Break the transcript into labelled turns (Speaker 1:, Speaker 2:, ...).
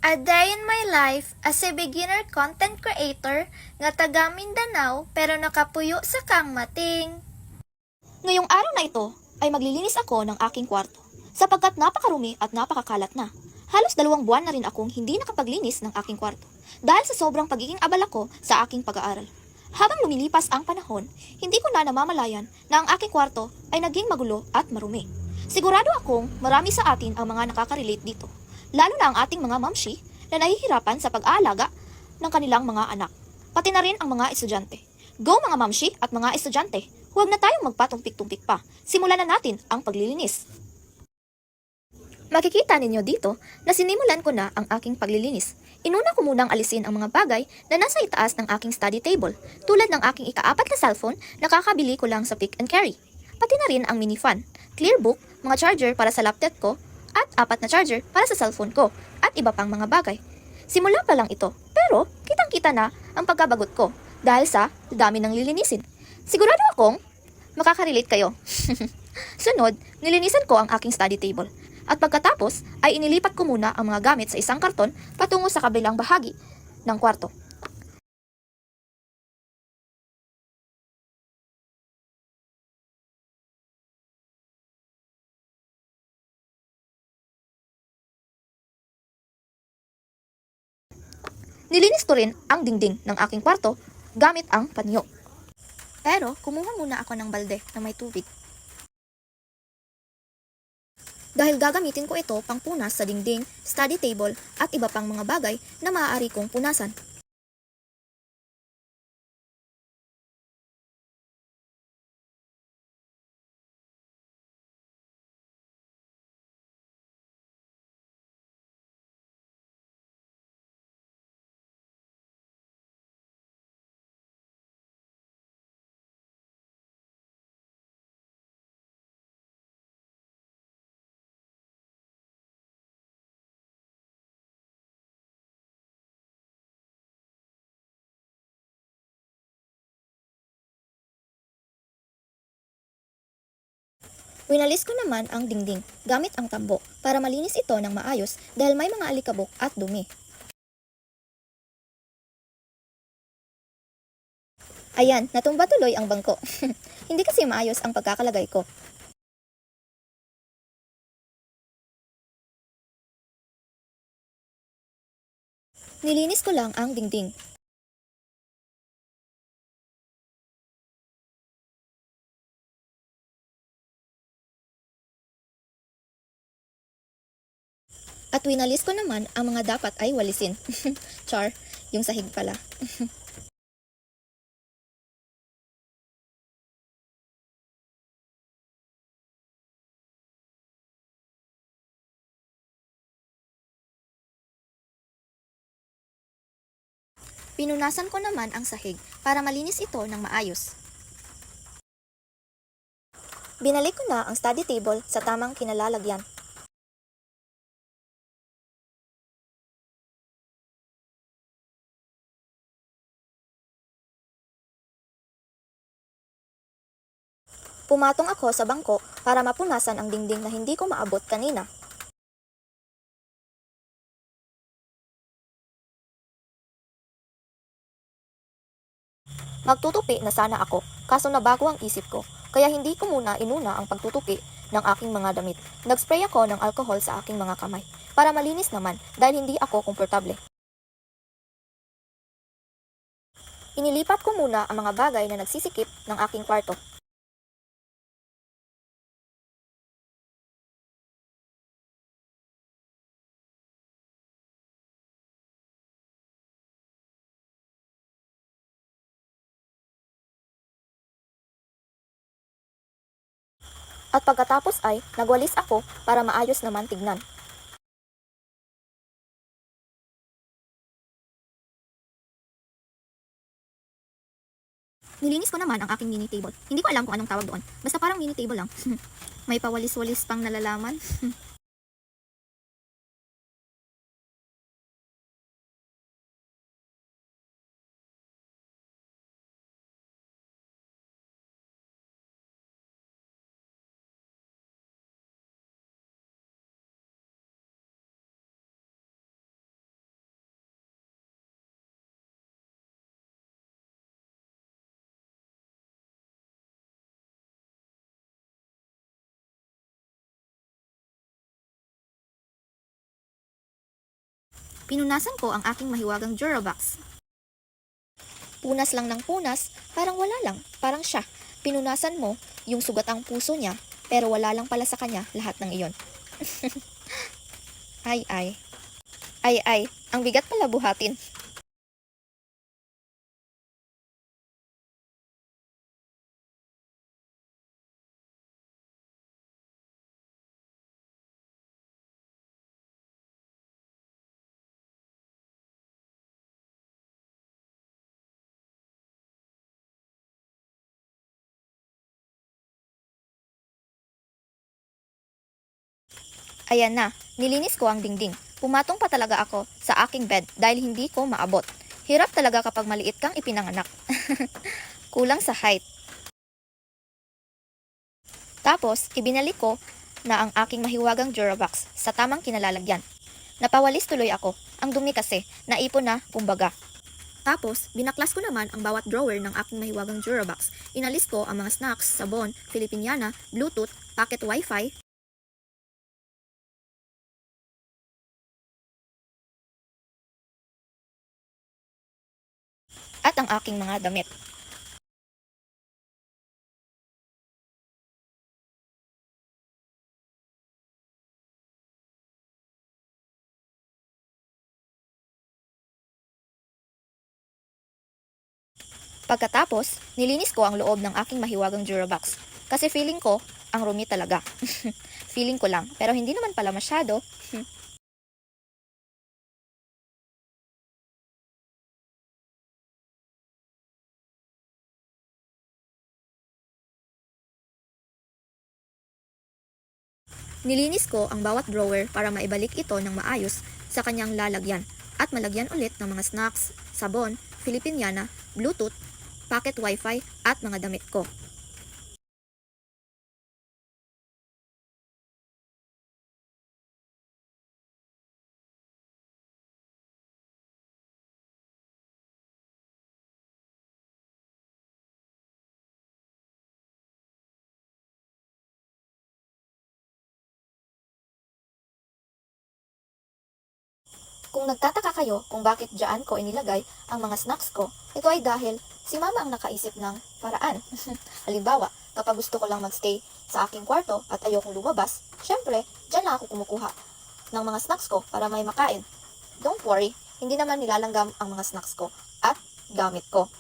Speaker 1: A day in my life as a beginner content creator nga taga Mindanao pero nakapuyo sa Kangmating.
Speaker 2: Ngayong araw na ito ay maglilinis ako ng aking kwarto sapagkat napakarumi at napakakalat na. Halos 2 buwan na rin akong hindi nakapaglinis ng aking kwarto dahil sa sobrang pagiging abala ko sa aking pag-aaral. Habang lumilipas ang panahon, hindi ko na namamalayan na ang aking kwarto ay naging magulo at marumi. Sigurado akong marami sa atin ang mga nakaka-relate dito, lalo na ang ating mga mamshi na nahihirapan sa pag-aalaga ng kanilang mga anak, pati na rin ang mga estudyante. Go mga mamshi at mga estudyante, huwag na tayong magpatumpik-tumpik pa. Simulan na natin ang paglilinis. Makikita ninyo dito na sinimulan ko na ang aking paglilinis. Inuna ko munang alisin ang mga bagay na nasa itaas ng aking study table, tulad ng aking ika-4 na cellphone na kakabili ko lang sa Pick and Carry. Pati na rin ang mini fan, clear book, mga charger para sa laptop ko, at 4 na charger para sa cellphone ko, at iba pang mga bagay. Simula pa lang ito, pero kitang-kita na ang pagkabagot ko dahil sa dami ng lilinisin. Sigurado akong makaka-relate kayo. Sunod, nilinisan ko ang aking study table. At pagkatapos ay inilipat ko muna ang mga gamit sa isang karton patungo sa kabilang bahagi ng kwarto. Nilinis ko rin ang dingding ng aking kwarto gamit ang panyo. Pero kumuha muna ako ng balde na may tubig. Dahil gagamitin ko ito pang punas sa dingding, study table at iba pang mga bagay na maaari kong punasan. Winalis ko naman ang dingding gamit ang tambo para malinis ito ng maayos dahil may mga alikabok at dumi. Ayan, natumba tuloy ang bangko. Hindi kasi maayos ang pagkakalagay ko. Nilinis ko lang ang dingding. At winalis ko naman ang mga dapat ay walisin. Char, yung sahig pala. Pinunasan ko naman ang sahig para malinis ito ng maayos. Binalik ko na ang study table sa tamang kinalalagyan. Pumatong ako sa bangko para mapunasan ang dingding na hindi ko maabot kanina. Magtutupi na sana ako, kaso nabago ang isip ko, kaya hindi ko muna inuna ang pagtutupi ng aking mga damit. Nagspray ako ng alcohol sa aking mga kamay, para malinis naman dahil hindi ako komportable. Inilipat ko muna ang mga bagay na nagsisikip ng aking kwarto. At pagkatapos ay nagwalis ako para maayos naman tignan. Nilinis ko naman ang aking mini table. Hindi ko alam kung anong tawag doon. Basta parang mini table lang. May pawalis-walis pang nalalaman. Pinunasan ko ang aking mahiwagang Durabox. Punas lang ng punas, parang wala lang, parang siya. Pinunasan mo yung sugat ang puso niya, pero wala lang pala sa kanya lahat ng iyon. Ay, ay. Ay, ay. Ang bigat pala buhatin. Ayan na, nilinis ko ang dingding. Pumatong pa talaga ako sa aking bed dahil hindi ko maabot. Hirap talaga kapag maliit kang ipinanganak. Kulang sa height. Tapos, ibinalik ko na ang aking mahiwagang Durabox sa tamang kinalalagyan. Napawalis tuloy ako. Ang dumi kasi, naipon na, kumbaga. Tapos, binaklas ko naman ang bawat drawer ng aking mahiwagang Durabox. Inalis ko ang mga snacks, sabon, Filipiniana, Bluetooth, pocket wifi, at ang aking mga damit. Pagkatapos, nilinis ko ang loob ng aking mahiwagang Durabox. Kasi feeling ko, ang rumi talaga. Feeling ko lang, pero hindi naman pala masyado. Nilinis ko ang bawat drawer para maibalik ito ng maayos sa kanyang lalagyan at malagyan ulit ng mga snacks, sabon, Filipiniana, Bluetooth, pocket wifi at mga damit ko. Kung nagtataka kayo kung bakit diyan ko inilagay ang mga snacks ko, ito ay dahil si mama ang nakaisip ng paraan. Halimbawa, kapag gusto ko lang magstay sa aking kwarto at ayokong lumabas, syempre, diyan lang ako kumukuha ng mga snacks ko para may makain. Don't worry, hindi naman nilalanggam ang mga snacks ko at gamit ko.